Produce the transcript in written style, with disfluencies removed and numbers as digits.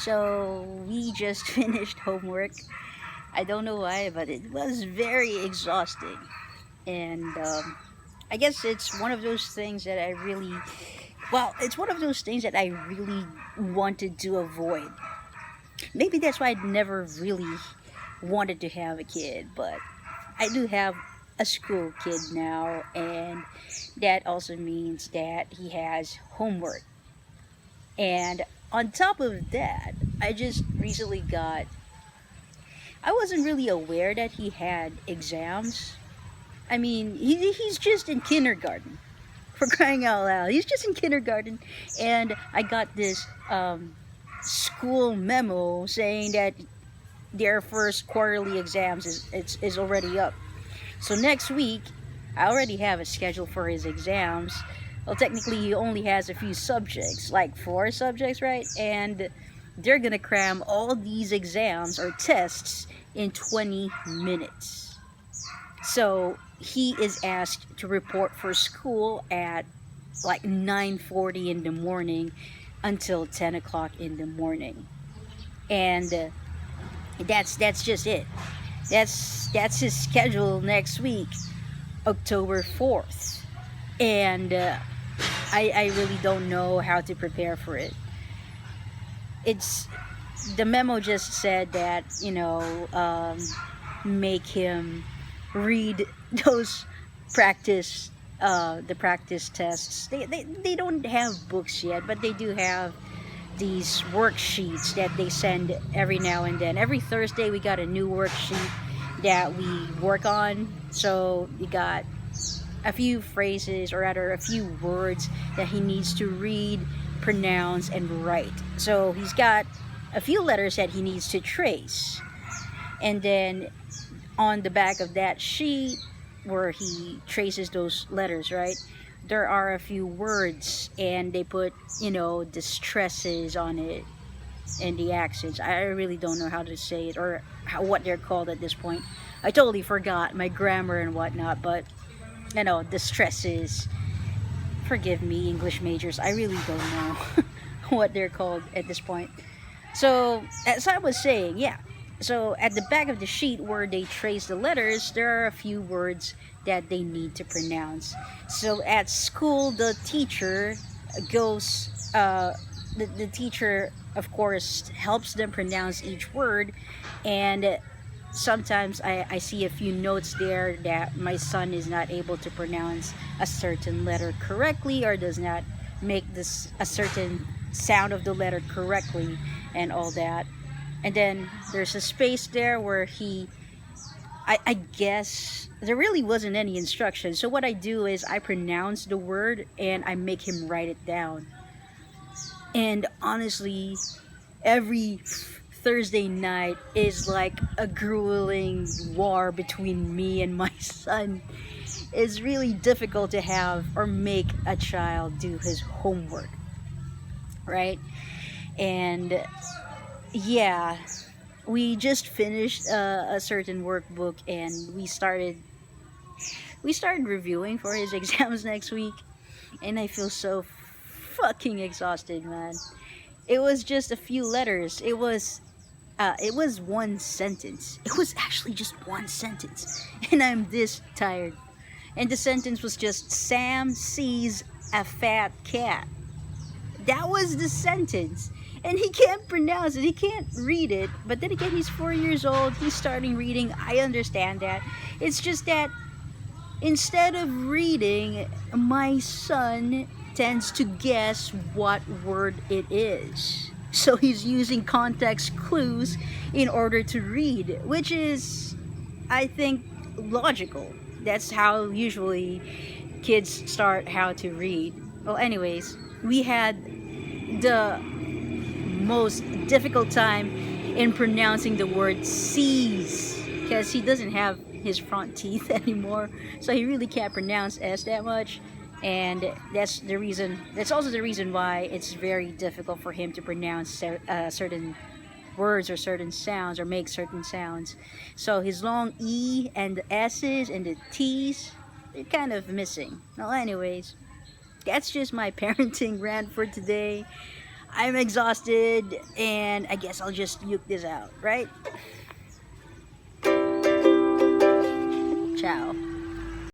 So we just finished homework. I don't know why, but it was very exhausting. And I guess it's one of those things that it's one of those things that I really wanted to avoid. Maybe that's why I never really wanted to have a kid, but I do have a school kid now, and that also means that he has homework. And on top of that, I just recently got, I wasn't really aware that he had exams. I mean, he's just in kindergarten, for crying out loud. He's just in kindergarten, and I got this school memo saying that their first quarterly exams is already up. So next week, I already have a schedule for his exams. Well, technically, he only has a few subjects, like 4 subjects, right? And they're gonna cram all these exams or tests in 20 minutes. So he is asked to report for school at like 9:40 in the morning until 10 o'clock in the morning. And that's just it. That's his schedule next week, October 4th. And I really don't know how to prepare for it. It's the memo just said that, make him read those practice the practice tests. They don't have books yet, but they do have these worksheets that they send every now and then. Every Thursday we got a new worksheet that we work on. So we got a few phrases, or rather a few words that he needs to read, pronounce, and write. So he's got a few letters that he needs to trace. And then on the back of that sheet where he traces those letters, right? There are a few words, and they put, the stresses on it and the accents. I really don't know how to say it, or what they're called at this point. I totally forgot my grammar and whatnot, but the stresses. Forgive me, English majors. I really don't know what they're called at this point. So, as I was saying, yeah. So, at the back of the sheet where they trace the letters, there are a few words that they need to pronounce. So, at school, the teacher goes, the teacher, of course, helps them pronounce each word. And sometimes I see a few notes there that my son is not able to pronounce a certain letter correctly, or does not make this a certain sound of the letter correctly, and all that. And then there's a space there where I guess there really wasn't any instruction. So what I do is I pronounce the word and I make him write it down. And honestly, every Thursday night is like a grueling war between me and my son. It's really difficult to have or make a child do his homework, right? And yeah, we just finished a certain workbook, and we started reviewing for his exams next week, and I feel so fucking exhausted, man. It was just a few letters. It was one sentence. It was actually just one sentence, and I'm this tired. And the sentence was just, Sam sees a fat cat. That was the sentence. And he can't pronounce it. He can't read it. But then again, he's 4 years old. He's starting reading. I understand that. It's just that instead of reading, my son tends to guess what word it is. So he's using context clues in order to read, which is, I think, logical. That's how usually kids start how to read. Well, anyways, we had the most difficult time in pronouncing the word sees, because he doesn't have his front teeth anymore, so he really can't pronounce S that much. And that's also the reason why it's very difficult for him to pronounce certain words or certain sounds, or make certain sounds. So his long E and the S's and the T's, they're kind of missing. Well, anyways, that's just my parenting rant for today. I'm exhausted, and I guess I'll just uke this out, right?